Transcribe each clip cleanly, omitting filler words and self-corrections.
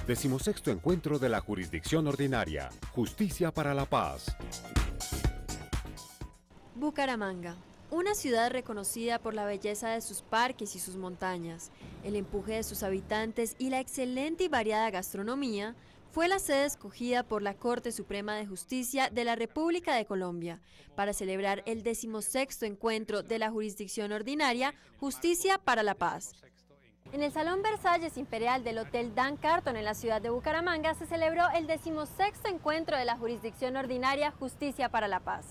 16º Encuentro de la Jurisdicción Ordinaria. Justicia para la Paz. Bucaramanga, una ciudad reconocida por la belleza de sus parques y sus montañas, el empuje de sus habitantes y la excelente y variada gastronomía, fue la sede escogida por la Corte Suprema de Justicia de la República de Colombia para celebrar el 16º Encuentro de la Jurisdicción Ordinaria Justicia para la Paz. En el Salón Versalles Imperial del Hotel Dan Carton en la ciudad de Bucaramanga se celebró el 16º Encuentro de la Jurisdicción Ordinaria Justicia para la Paz.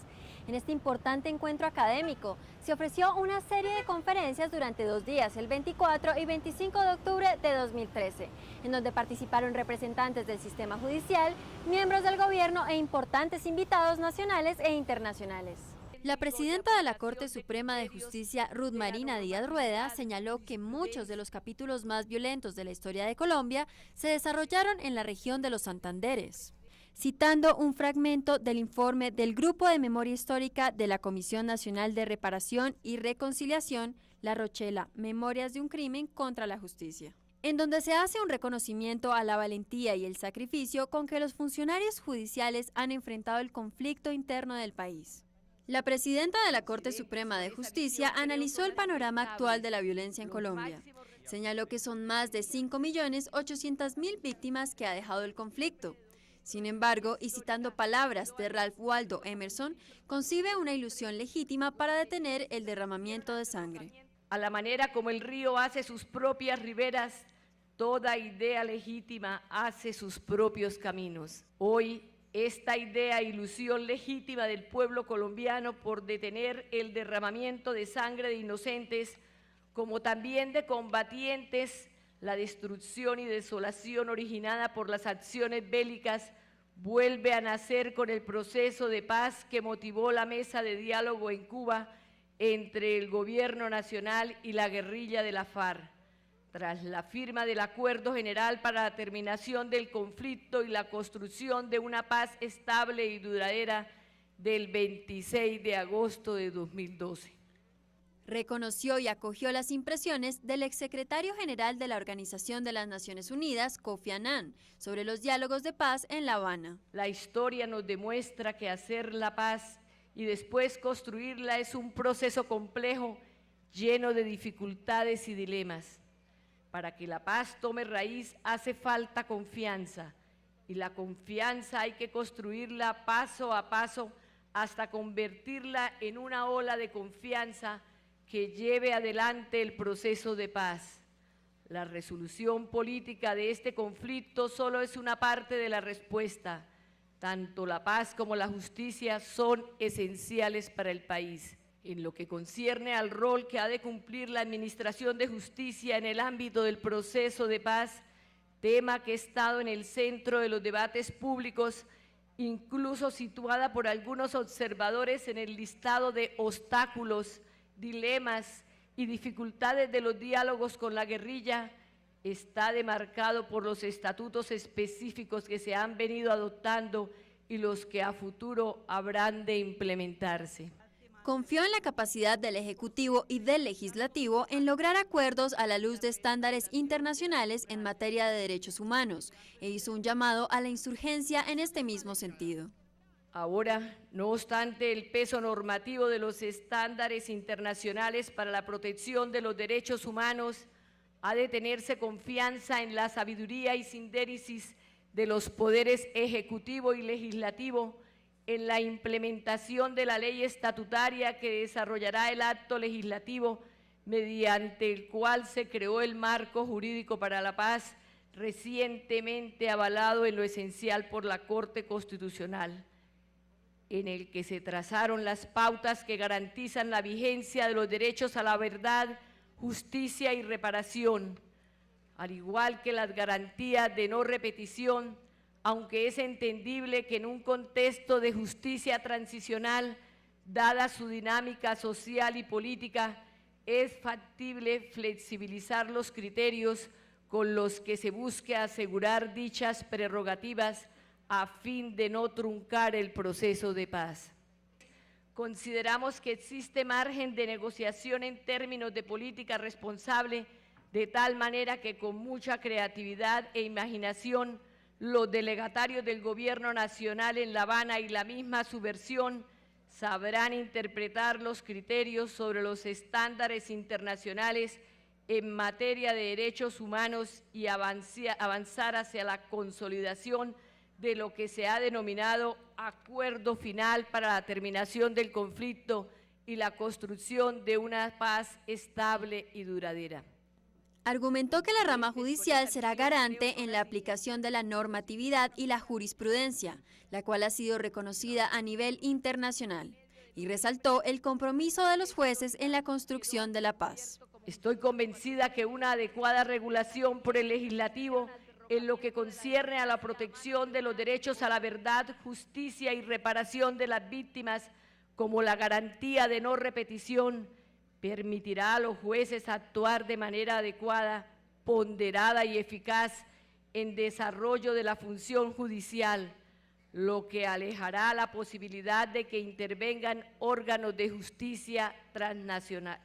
En este importante encuentro académico se ofreció una serie de conferencias durante 2 días, el 24 y 25 de octubre de 2013, en donde participaron representantes del sistema judicial, miembros del gobierno e importantes invitados nacionales e internacionales. La presidenta de la Corte Suprema de Justicia, Ruth Marina Díaz Rueda, señaló que muchos de los capítulos más violentos de la historia de Colombia se desarrollaron en la región de los Santanderes. Citando un fragmento del informe del Grupo de Memoria Histórica de la Comisión Nacional de Reparación y Reconciliación, La Rochela, Memorias de un Crimen contra la Justicia, en donde se hace un reconocimiento a la valentía y el sacrificio con que los funcionarios judiciales han enfrentado el conflicto interno del país. La presidenta de la Corte Suprema de Justicia analizó el panorama actual de la violencia en Colombia. Señaló que son más de 5.800.000 víctimas que ha dejado el conflicto. Sin embargo, y citando palabras de Ralph Waldo Emerson, concibe una ilusión legítima para detener el derramamiento de sangre. A la manera como el río hace sus propias riberas, toda idea legítima hace sus propios caminos. Hoy, esta idea, ilusión legítima del pueblo colombiano por detener el derramamiento de sangre de inocentes, como también de combatientes, la destrucción y desolación originada por las acciones bélicas, vuelve a nacer con el proceso de paz que motivó la mesa de diálogo en Cuba entre el gobierno nacional y la guerrilla de la FARC. Tras la firma del Acuerdo General para la terminación del conflicto y la construcción de una paz estable y duradera del 26 de agosto de 2012. Reconoció y acogió las impresiones del exsecretario general de la Organización de las Naciones Unidas, Kofi Annan, sobre los diálogos de paz en La Habana. La historia nos demuestra que hacer la paz y después construirla es un proceso complejo, lleno de dificultades y dilemas. Para que la paz tome raíz hace falta confianza, y la confianza hay que construirla paso a paso hasta convertirla en una ola de confianza que lleve adelante el proceso de paz. La resolución política de este conflicto solo es una parte de la respuesta. Tanto la paz como la justicia son esenciales para el país. En lo que concierne al rol que ha de cumplir la Administración de Justicia en el ámbito del proceso de paz, tema que ha estado en el centro de los debates públicos, incluso situada por algunos observadores en el listado de obstáculos, dilemas y dificultades de los diálogos con la guerrilla, está demarcado por los estatutos específicos que se han venido adoptando y los que a futuro habrán de implementarse. Confió en la capacidad del Ejecutivo y del Legislativo en lograr acuerdos a la luz de estándares internacionales en materia de derechos humanos e hizo un llamado a la insurgencia en este mismo sentido. Ahora, no obstante el peso normativo de los estándares internacionales para la protección de los derechos humanos, ha de tenerse confianza en la sabiduría y síntesis de los poderes ejecutivo y legislativo, en la implementación de la ley estatutaria que desarrollará el acto legislativo mediante el cual se creó el marco jurídico para la paz, recientemente avalado en lo esencial por la Corte Constitucional, en el que se trazaron las pautas que garantizan la vigencia de los derechos a la verdad, justicia y reparación, al igual que las garantías de no repetición, aunque es entendible que en un contexto de justicia transicional, dada su dinámica social y política, es factible flexibilizar los criterios con los que se busque asegurar dichas prerrogativas a fin de no truncar el proceso de paz. Consideramos que existe margen de negociación en términos de política responsable de tal manera que con mucha creatividad e imaginación los delegatarios del Gobierno Nacional en La Habana y la misma subversión sabrán interpretar los criterios sobre los estándares internacionales en materia de derechos humanos y avanzar hacia la consolidación de lo que se ha denominado acuerdo final para la terminación del conflicto y la construcción de una paz estable y duradera. Argumentó que la rama judicial será garante en la aplicación de la normatividad y la jurisprudencia, la cual ha sido reconocida a nivel internacional, y resaltó el compromiso de los jueces en la construcción de la paz. Estoy convencida que una adecuada regulación por el legislativo en lo que concierne a la protección de los derechos a la verdad, justicia y reparación de las víctimas, como la garantía de no repetición, permitirá a los jueces actuar de manera adecuada, ponderada y eficaz en desarrollo de la función judicial, lo que alejará la posibilidad de que intervengan órganos de justicia transnacional.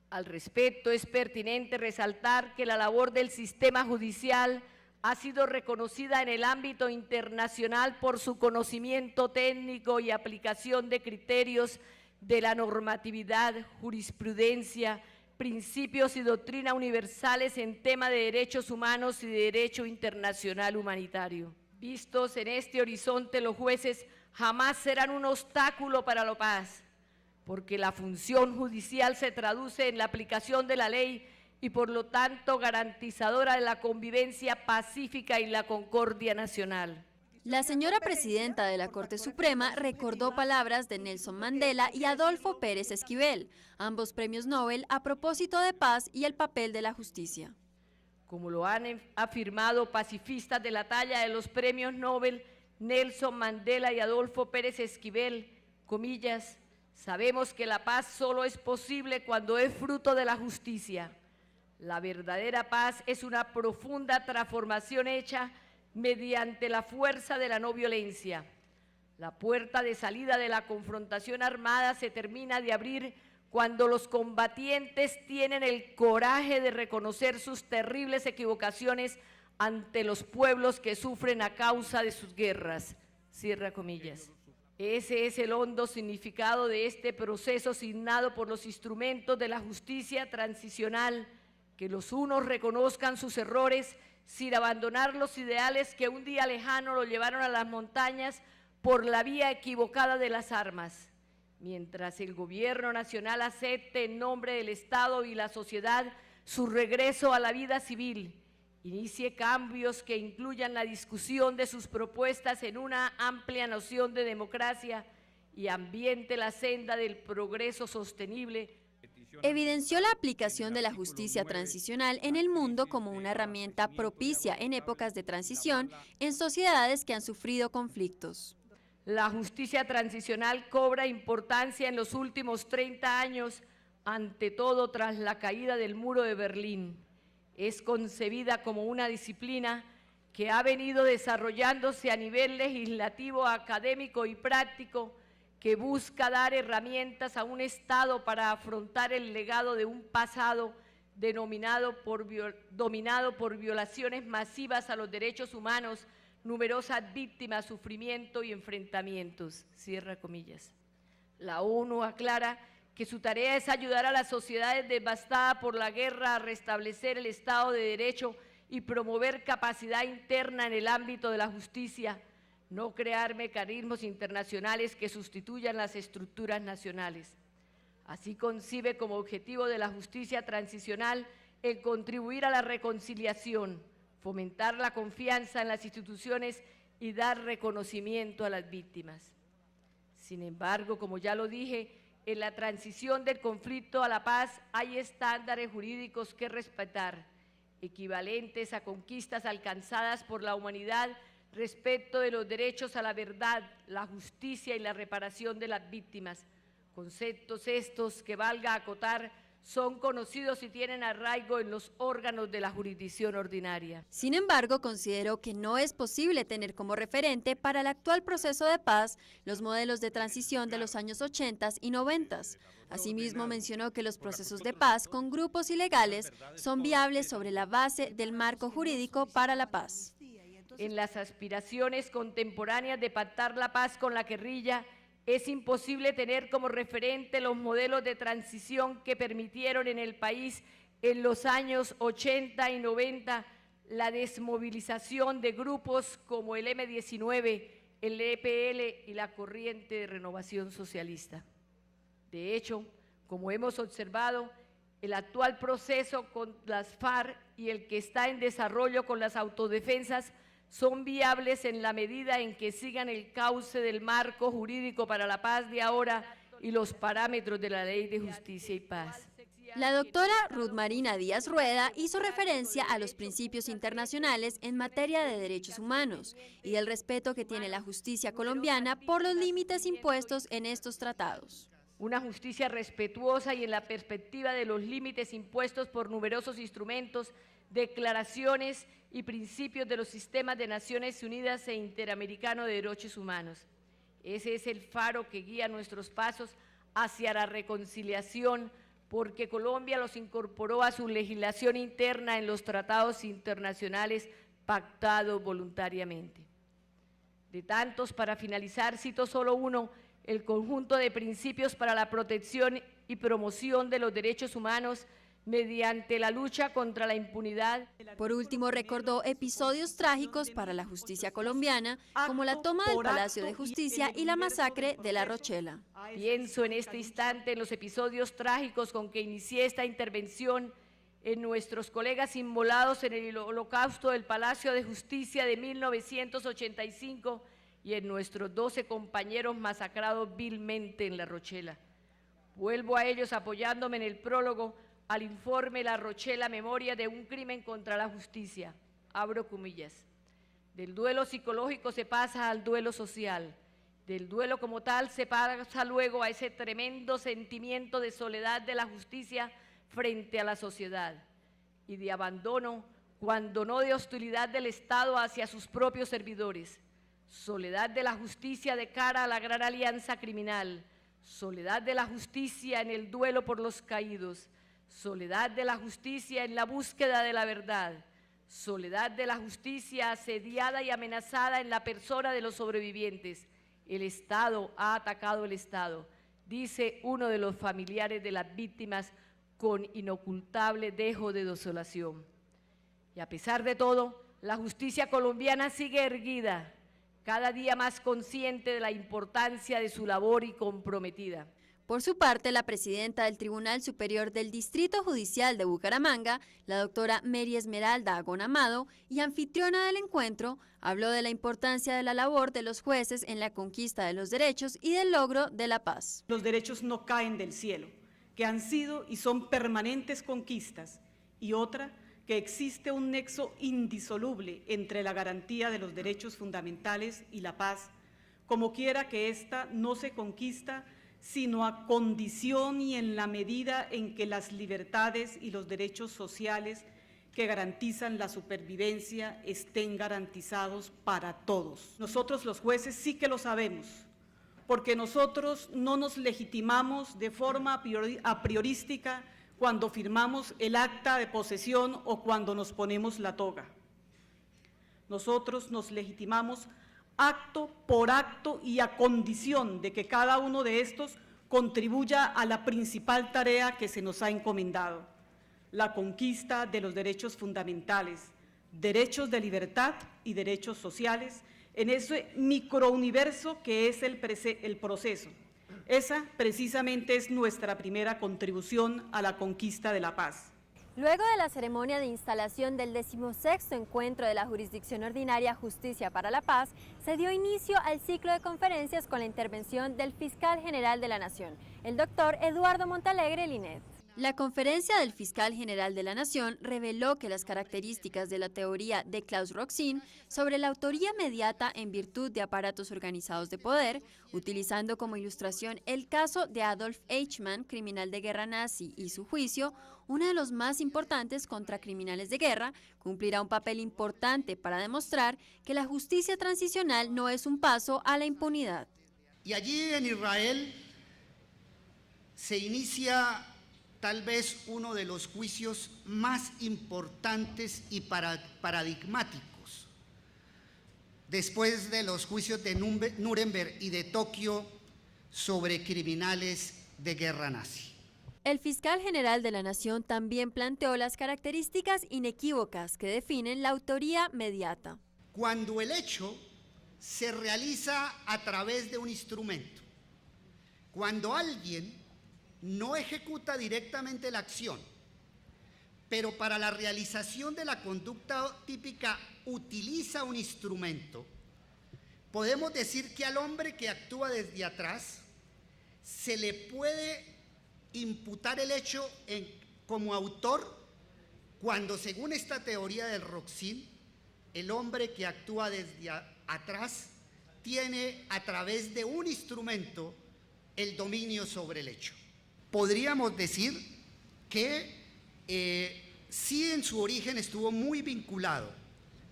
Al respecto, es pertinente resaltar que la labor del sistema judicial ha sido reconocida en el ámbito internacional por su conocimiento técnico y aplicación de criterios de la normatividad, jurisprudencia, principios y doctrina universales en tema de derechos humanos y de derecho internacional humanitario. Vistos en este horizonte, los jueces jamás serán un obstáculo para la paz, porque la función judicial se traduce en la aplicación de la ley y por lo tanto garantizadora de la convivencia pacífica y la concordia nacional. La señora presidenta de la Corte Suprema recordó palabras de Nelson Mandela y Adolfo Pérez Esquivel, ambos premios Nobel, a propósito de paz y el papel de la justicia. Como lo han afirmado pacifistas de la talla de los premios Nobel, Nelson Mandela y Adolfo Pérez Esquivel, comillas, sabemos que la paz solo es posible cuando es fruto de la justicia. La verdadera paz es una profunda transformación hecha mediante la fuerza de la no violencia. La puerta de salida de la confrontación armada se termina de abrir cuando los combatientes tienen el coraje de reconocer sus terribles equivocaciones ante los pueblos que sufren a causa de sus guerras. Cierra comillas. Ese es el hondo significado de este proceso signado por los instrumentos de la justicia transicional, que los unos reconozcan sus errores sin abandonar los ideales que un día lejano lo llevaron a las montañas por la vía equivocada de las armas, mientras el Gobierno Nacional acepte en nombre del Estado y la sociedad su regreso a la vida civil, inicie cambios que incluyan la discusión de sus propuestas en una amplia noción de democracia y ambiente la senda del progreso sostenible. Evidenció la aplicación de la justicia transicional en el mundo como una herramienta propicia en épocas de transición en sociedades que han sufrido conflictos. La justicia transicional cobra importancia en los últimos 30 años, ante todo tras la caída del muro de Berlín. Es concebida como una disciplina que ha venido desarrollándose a nivel legislativo, académico y práctico, que busca dar herramientas a un Estado para afrontar el legado de un pasado dominado por violaciones masivas a los derechos humanos, numerosas víctimas, sufrimiento y enfrentamientos. Cierra comillas. La ONU aclara que su tarea es ayudar a las sociedades devastadas por la guerra a restablecer el Estado de Derecho y promover capacidad interna en el ámbito de la justicia, no crear mecanismos internacionales que sustituyan las estructuras nacionales. Así concibe como objetivo de la justicia transicional el contribuir a la reconciliación, fomentar la confianza en las instituciones y dar reconocimiento a las víctimas. Sin embargo, como ya lo dije, en la transición del conflicto a la paz hay estándares jurídicos que respetar, equivalentes a conquistas alcanzadas por la humanidad respecto de los derechos a la verdad, la justicia y la reparación de las víctimas, conceptos estos que, valga acotar, son conocidos y tienen arraigo en los órganos de la jurisdicción ordinaria. Sin embargo, consideró que no es posible tener como referente para el actual proceso de paz los modelos de transición de los años 80 y 90. Asimismo, mencionó que los procesos de paz con grupos ilegales son viables sobre la base del marco jurídico para la paz. En las aspiraciones contemporáneas de pactar la paz con la guerrilla, es imposible tener como referente los modelos de transición que permitieron en el país en los años 80 y 90 la desmovilización de grupos como el M-19, el EPL y la Corriente de Renovación Socialista. De hecho, como hemos observado, el actual proceso con las FARC y el que está en desarrollo con las autodefensas son viables en la medida en que sigan el cauce del marco jurídico para la paz de ahora y los parámetros de la Ley de Justicia y Paz. La doctora Ruth Marina Díaz Rueda hizo referencia a los principios internacionales en materia de derechos humanos y del respeto que tiene la justicia colombiana por los límites impuestos en estos tratados. Una justicia respetuosa y en la perspectiva de los límites impuestos por numerosos instrumentos, declaraciones y principios de los sistemas de Naciones Unidas e Interamericano de Derechos Humanos. Ese es el faro que guía nuestros pasos hacia la reconciliación, porque Colombia los incorporó a su legislación interna en los tratados internacionales pactados voluntariamente. De tantos, para finalizar, cito solo uno: el conjunto de principios para la protección y promoción de los derechos humanos mediante la lucha contra la impunidad. Por último, recordó episodios trágicos para la justicia colombiana, como la toma del Palacio de Justicia y la masacre de La Rochela. Pienso en este instante en los episodios trágicos con que inicié esta intervención, en nuestros colegas inmolados en el holocausto del Palacio de Justicia de 1985 y en nuestros 12 compañeros masacrados vilmente en La Rochela. Vuelvo a ellos apoyándome en el prólogo al informe La Rochela, memoria de un crimen contra la justicia. Abro comillas. Del duelo psicológico se pasa al duelo social. Del duelo como tal se pasa luego a ese tremendo sentimiento de soledad de la justicia frente a la sociedad y de abandono, cuando no de hostilidad del Estado hacia sus propios servidores. Soledad de la justicia de cara a la gran alianza criminal. Soledad de la justicia en el duelo por los caídos. Soledad de la justicia en la búsqueda de la verdad, soledad de la justicia asediada y amenazada en la persona de los sobrevivientes. El Estado ha atacado el Estado, dice uno de los familiares de las víctimas con inocultable dejo de desolación. Y a pesar de todo, la justicia colombiana sigue erguida, cada día más consciente de la importancia de su labor y comprometida. Por su parte, la presidenta del Tribunal Superior del Distrito Judicial de Bucaramanga, la doctora Mary Esmeralda Agón Amado, y anfitriona del encuentro, habló de la importancia de la labor de los jueces en la conquista de los derechos y del logro de la paz. Los derechos no caen del cielo, que han sido y son permanentes conquistas, y otra, que existe un nexo indisoluble entre la garantía de los derechos fundamentales y la paz, como quiera que ésta no se conquista, sino a condición y en la medida en que las libertades y los derechos sociales que garantizan la supervivencia estén garantizados para todos. Nosotros los jueces sí que lo sabemos, porque nosotros no nos legitimamos de forma a priorística cuando firmamos el acta de posesión o cuando nos ponemos la toga. Nosotros nos legitimamos acto por acto y a condición de que cada uno de estos contribuya a la principal tarea que se nos ha encomendado, la conquista de los derechos fundamentales, derechos de libertad y derechos sociales, en ese microuniverso que es el proceso. Esa precisamente es nuestra primera contribución a la conquista de la paz. Luego de la ceremonia de instalación del 16º encuentro de la Jurisdicción Ordinaria Justicia para la Paz, se dio inicio al ciclo de conferencias con la intervención del Fiscal General de la Nación, el doctor Eduardo Montalegre Linet. La conferencia del fiscal general de la Nación reveló que las características de la teoría de Klaus Roxin sobre la autoría mediata en virtud de aparatos organizados de poder, utilizando como ilustración el caso de Adolf Eichmann, criminal de guerra nazi, y su juicio, uno de los más importantes contra criminales de guerra, cumplirá un papel importante para demostrar que la justicia transicional no es un paso a la impunidad. Y allí en Israel se inicia tal vez uno de los juicios más importantes y paradigmáticos, después de los juicios de Nuremberg y de Tokio sobre criminales de guerra nazi. El fiscal general de la Nación también planteó las características inequívocas que definen la autoría mediata. Cuando el hecho se realiza a través de un instrumento, cuando alguien no ejecuta directamente la acción, pero para la realización de la conducta típica utiliza un instrumento, podemos decir que al hombre que actúa desde atrás se le puede imputar el hecho como autor cuando, según esta teoría del Roxin, el hombre que actúa desde atrás tiene a través de un instrumento el dominio sobre el hecho. Podríamos decir que sí, en su origen estuvo muy vinculada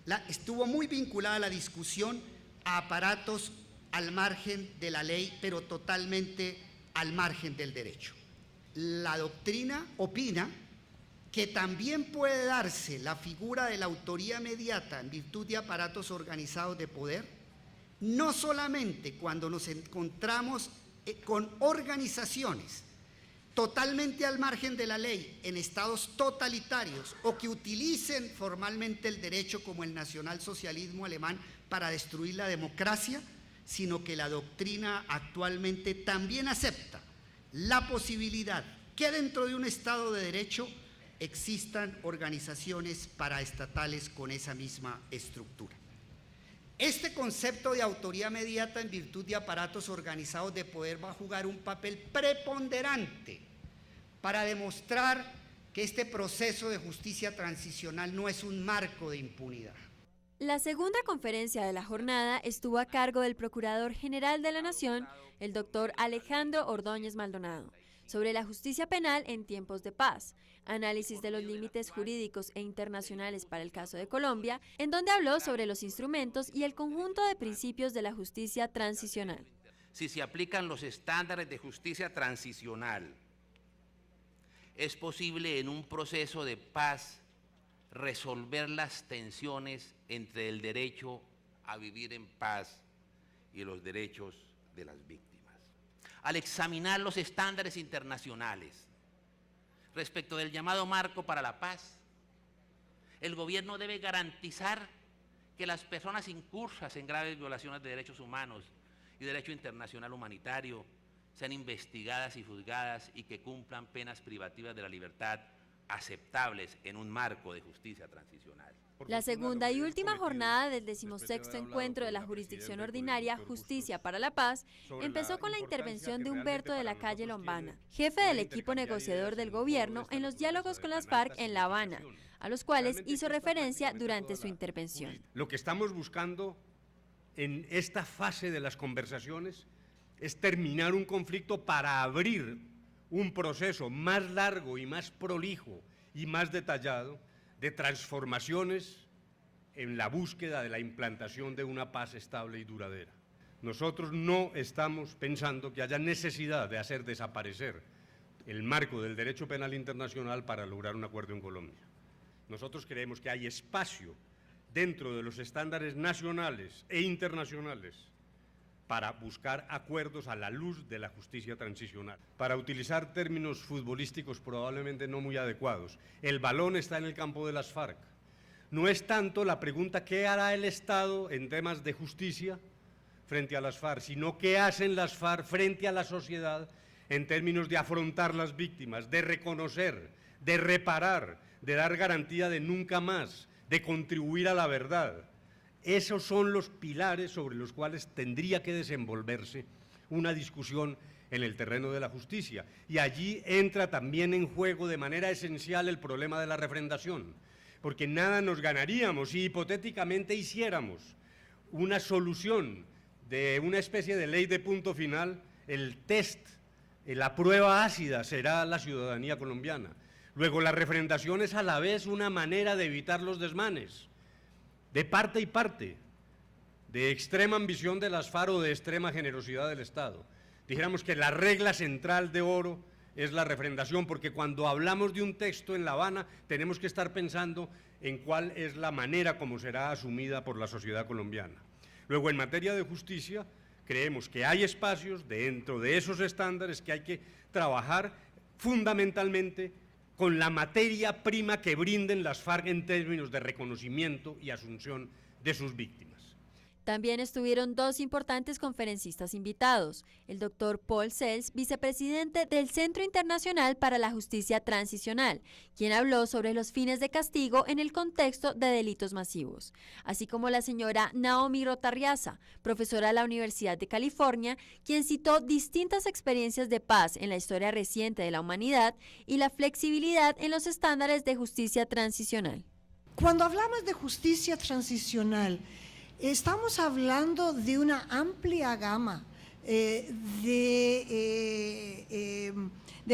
la discusión a aparatos al margen de la ley, pero totalmente al margen del derecho. La doctrina opina que también puede darse la figura de la autoría mediata en virtud de aparatos organizados de poder, no solamente cuando nos encontramos con organizaciones totalmente al margen de la ley, en estados totalitarios o que utilicen formalmente el derecho como el nacionalsocialismo alemán para destruir la democracia, sino que la doctrina actualmente también acepta la posibilidad que dentro de un Estado de Derecho existan organizaciones paraestatales con esa misma estructura. Este concepto de autoría mediata en virtud de aparatos organizados de poder va a jugar un papel preponderante para demostrar que este proceso de justicia transicional no es un marco de impunidad. La segunda conferencia de la jornada estuvo a cargo del Procurador General de la Nación, el doctor Alejandro Ordóñez Maldonado, sobre la justicia penal en tiempos de paz, análisis de los límites jurídicos e internacionales para el caso de Colombia, en donde habló sobre los instrumentos y el conjunto de principios de la justicia transicional. Si se aplican los estándares de justicia transicional, es posible en un proceso de paz resolver las tensiones entre el derecho a vivir en paz y los derechos de las víctimas. Al examinar los estándares internacionales respecto del llamado marco para la paz, el gobierno debe garantizar que las personas incursas en graves violaciones de derechos humanos y derecho internacional humanitario sean investigadas y juzgadas y que cumplan penas privativas de la libertad aceptables en un marco de justicia transicional. La segunda y última jornada del 16º encuentro de la Jurisdicción Ordinaria Justicia para la Paz empezó con la intervención de Humberto de la Calle Lombana, jefe del equipo negociador del gobierno en los diálogos con las FARC en La Habana, a los cuales hizo referencia durante su intervención. Lo que estamos buscando en esta fase de las conversaciones es terminar un conflicto para abrir un proceso más largo y más prolijo y más detallado de transformaciones en la búsqueda de la implantación de una paz estable y duradera. Nosotros no estamos pensando que haya necesidad de hacer desaparecer el marco del derecho penal internacional para lograr un acuerdo en Colombia. Nosotros creemos que hay espacio dentro de los estándares nacionales e internacionales para buscar acuerdos a la luz de la justicia transicional. Para utilizar términos futbolísticos probablemente no muy adecuados, el balón está en el campo de las FARC. No es tanto la pregunta ¿qué hará el Estado en temas de justicia frente a las FARC?, sino ¿qué hacen las FARC frente a la sociedad en términos de afrontar las víctimas, de reconocer, de reparar, de dar garantía de nunca más, de contribuir a la verdad? Esos son los pilares sobre los cuales tendría que desenvolverse una discusión en el terreno de la justicia. Y allí entra también en juego de manera esencial el problema de la refrendación, porque nada nos ganaríamos si hipotéticamente hiciéramos una solución de una especie de ley de punto final. El test, la prueba ácida será la ciudadanía colombiana. Luego, la refrendación es a la vez una manera de evitar los desmanes, de parte y parte, de extrema ambición de las FARC o de extrema generosidad del Estado. Dijéramos que la regla central de oro es la refrendación, porque cuando hablamos de un texto en La Habana tenemos que estar pensando en cuál es la manera como será asumida por la sociedad colombiana. Luego, en materia de justicia, creemos que hay espacios dentro de esos estándares que hay que trabajar fundamentalmente con la materia prima que brinden las FARC en términos de reconocimiento y asunción de sus víctimas. También estuvieron dos importantes conferencistas invitados, el doctor Paul Sells, vicepresidente del Centro Internacional para la Justicia Transicional, quien habló sobre los fines de castigo en el contexto de delitos masivos, así como la señora Naomi Rotarriaza, profesora de la Universidad de California, quien citó distintas experiencias de paz en la historia reciente de la humanidad y la flexibilidad en los estándares de justicia transicional. Cuando hablamos de justicia transicional, estamos hablando de una amplia gama de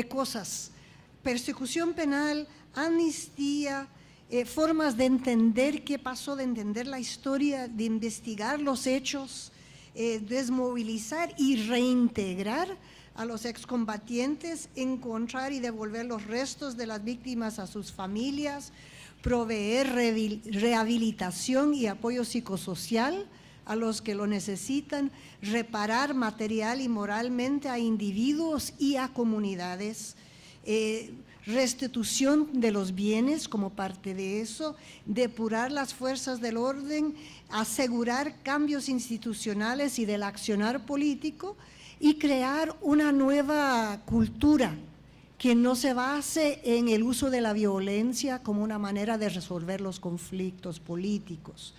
cosas: persecución penal, amnistía, formas de entender qué pasó, de entender la historia, de investigar los hechos, desmovilizar y reintegrar a los excombatientes, encontrar y devolver los restos de las víctimas a sus familias, proveer rehabilitación y apoyo psicosocial a los que lo necesitan, reparar material y moralmente a individuos y a comunidades, restitución de los bienes como parte de eso, depurar las fuerzas del orden, asegurar cambios institucionales y del accionar político y crear una nueva cultura que no se base en el uso de la violencia como una manera de resolver los conflictos políticos.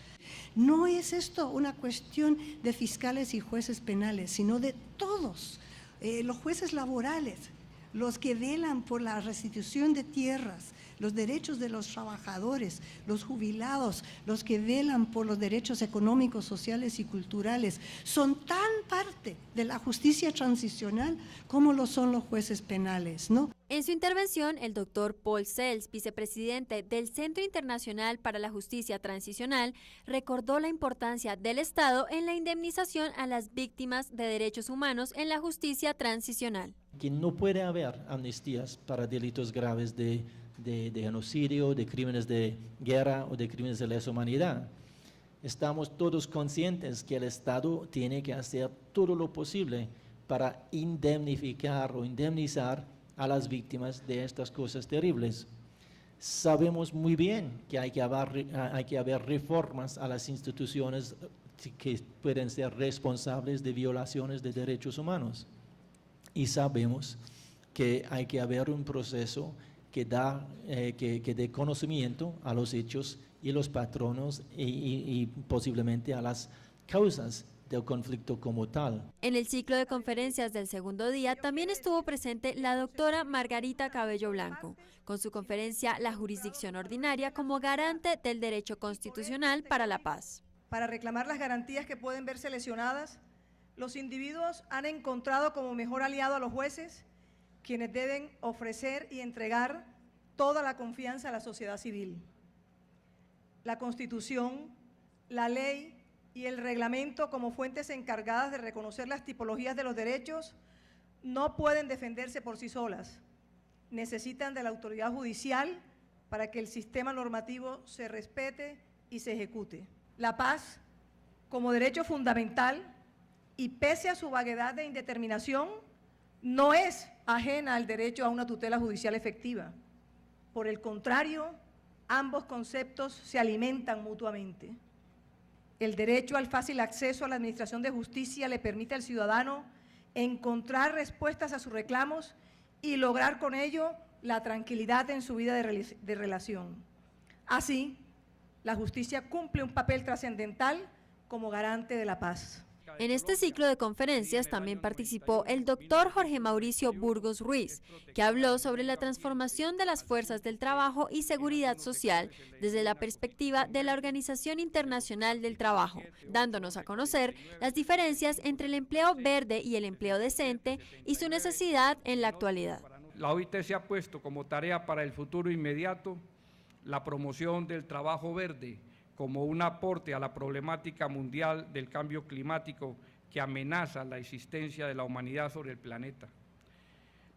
No es esto una cuestión de fiscales y jueces penales, sino de todos, los jueces laborales, los que velan por la restitución de tierras, los derechos de los trabajadores, los jubilados, los que velan por los derechos económicos, sociales y culturales, son tan parte de la justicia transicional como lo son los jueces penales, ¿no? En su intervención, el doctor Paul Sells, vicepresidente del Centro Internacional para la Justicia Transicional, recordó la importancia del Estado en la indemnización a las víctimas de derechos humanos en la justicia transicional. Que no puede haber amnistías para delitos graves de genocidio, de crímenes de guerra o de crímenes de lesa humanidad. Estamos todos conscientes que el Estado tiene que hacer todo lo posible para indemnificar o indemnizar a las víctimas de estas cosas terribles. Sabemos muy bien que hay que haber reformas a las instituciones que pueden ser responsables de violaciones de derechos humanos. Y sabemos que hay que haber un proceso que dé conocimiento a los hechos y los patronos y posiblemente a las causas del conflicto como tal. En el ciclo de conferencias del segundo día también estuvo presente la doctora Margarita Cabello Blanco, con su conferencia La jurisdicción ordinaria como garante del derecho constitucional para la paz. Para reclamar las garantías que pueden verse lesionadas, los individuos han encontrado como mejor aliado a los jueces, quienes deben ofrecer y entregar toda la confianza a la sociedad civil. La Constitución, la ley y el reglamento como fuentes encargadas de reconocer las tipologías de los derechos no pueden defenderse por sí solas. Necesitan de la autoridad judicial para que el sistema normativo se respete y se ejecute. La paz, como derecho fundamental y pese a su vaguedad de indeterminación, no es ajena al derecho a una tutela judicial efectiva. Por el contrario, ambos conceptos se alimentan mutuamente. El derecho al fácil acceso a la administración de justicia le permite al ciudadano encontrar respuestas a sus reclamos y lograr con ello la tranquilidad en su vida de relación. Así, la justicia cumple un papel trascendental como garante de la paz. En este ciclo de conferencias también participó el doctor Jorge Mauricio Burgos Ruiz, que habló sobre la transformación de las fuerzas del trabajo y seguridad social desde la perspectiva de la Organización Internacional del Trabajo, dándonos a conocer las diferencias entre el empleo verde y el empleo decente y su necesidad en la actualidad. La OIT se ha puesto como tarea para el futuro inmediato la promoción del trabajo verde como un aporte a la problemática mundial del cambio climático que amenaza la existencia de la humanidad sobre el planeta.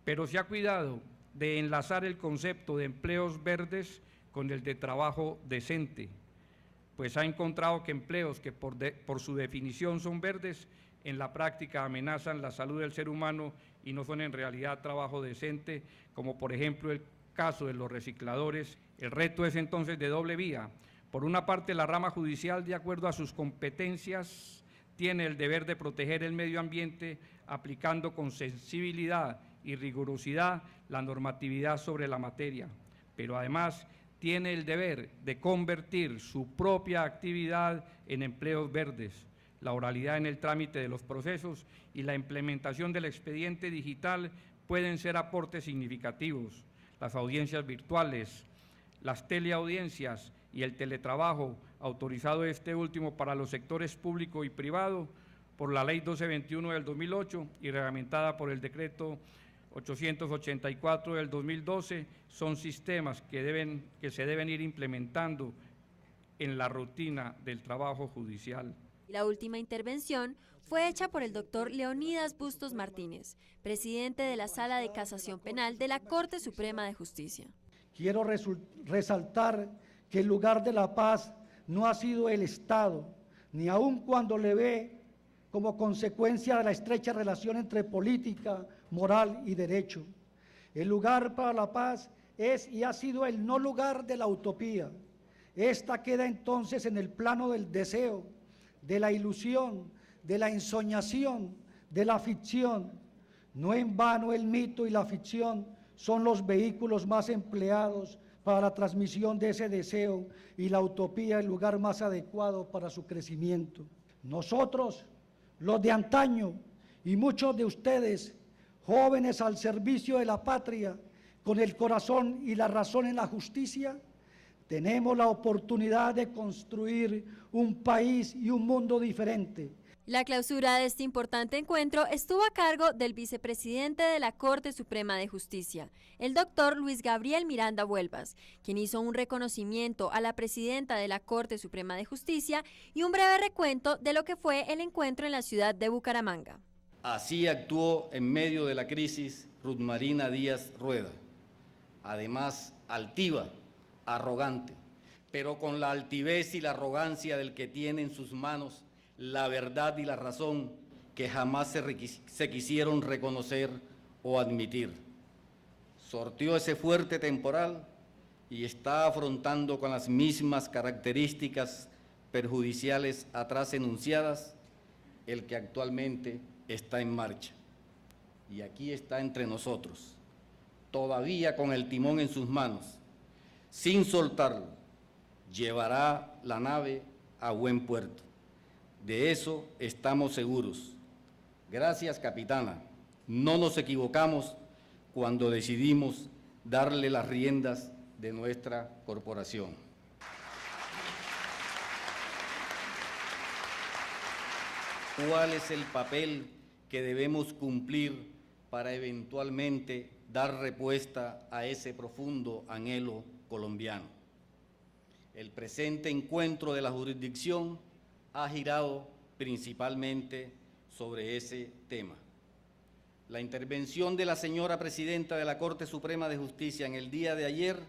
Pero se ha cuidado de enlazar el concepto de empleos verdes con el de trabajo decente, pues ha encontrado que empleos que por su definición son verdes, en la práctica amenazan la salud del ser humano y no son en realidad trabajo decente, como por ejemplo el caso de los recicladores. El reto es entonces de doble vía. Por una parte, la rama judicial, de acuerdo a sus competencias, tiene el deber de proteger el medio ambiente, aplicando con sensibilidad y rigurosidad la normatividad sobre la materia, pero además tiene el deber de convertir su propia actividad en empleos verdes. La oralidad en el trámite de los procesos y la implementación del expediente digital pueden ser aportes significativos. Las audiencias virtuales, las teleaudiencias y el teletrabajo, autorizado este último para los sectores público y privado por la Ley 1221 del 2008 y reglamentada por el Decreto 884 del 2012, son sistemas que se deben ir implementando en la rutina del trabajo judicial. La última intervención fue hecha por el doctor Leonidas Bustos Martínez, presidente de la Sala de Casación Penal de la Corte Suprema de Justicia. Quiero resaltar que el lugar de la paz no ha sido el Estado, ni aun cuando le ve como consecuencia de la estrecha relación entre política, moral y derecho. El lugar para la paz es y ha sido el no lugar de la utopía. Esta queda entonces en el plano del deseo, de la ilusión, de la ensoñación, de la ficción. No en vano el mito y la ficción son los vehículos más empleados para la transmisión de ese deseo y la utopía el lugar más adecuado para su crecimiento. Nosotros, los de antaño y muchos de ustedes, jóvenes al servicio de la patria, con el corazón y la razón en la justicia, tenemos la oportunidad de construir un país y un mundo diferente. La clausura de este importante encuentro estuvo a cargo del vicepresidente de la Corte Suprema de Justicia, el doctor Luis Gabriel Miranda Huelvas, quien hizo un reconocimiento a la presidenta de la Corte Suprema de Justicia y un breve recuento de lo que fue el encuentro en la ciudad de Bucaramanga. Así actuó en medio de la crisis Ruth Marina Díaz Rueda, además altiva, arrogante, pero con la altivez y la arrogancia del que tiene en sus manos la verdad y la razón que jamás se quisieron reconocer o admitir. Sortió ese fuerte temporal y está afrontando con las mismas características perjudiciales atrás enunciadas el que actualmente está en marcha. Y aquí está entre nosotros, todavía con el timón en sus manos, sin soltarlo, llevará la nave a buen puerto. De eso estamos seguros. Gracias, capitana. No nos equivocamos cuando decidimos darle las riendas de nuestra corporación. ¿Cuál es el papel que debemos cumplir para eventualmente dar respuesta a ese profundo anhelo colombiano? El presente encuentro de la jurisdicción ha girado principalmente sobre ese tema. La intervención de la señora presidenta de la Corte Suprema de Justicia en el día de ayer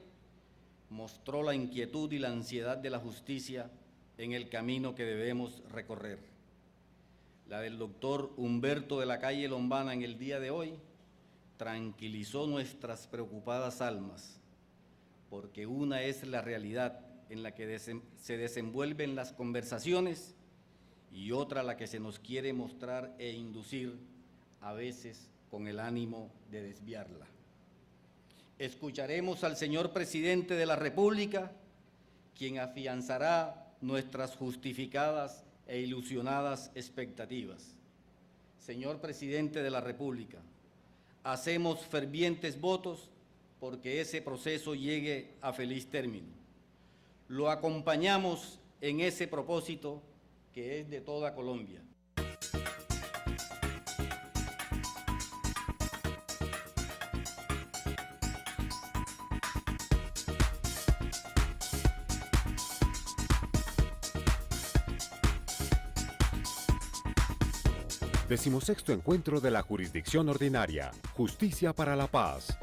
mostró la inquietud y la ansiedad de la justicia en el camino que debemos recorrer. La del doctor Humberto de la Calle Lombana en el día de hoy tranquilizó nuestras preocupadas almas, porque una es la realidad en la que se desenvuelven las conversaciones y otra la que se nos quiere mostrar e inducir, a veces con el ánimo de desviarla. Escucharemos al señor presidente de la República, quien afianzará nuestras justificadas e ilusionadas expectativas. Señor Presidente de la República, hacemos fervientes votos porque ese proceso llegue a feliz término. Lo acompañamos en ese propósito que es de toda Colombia. Decimosexto Encuentro de la Jurisdicción Ordinaria. Justicia para la Paz.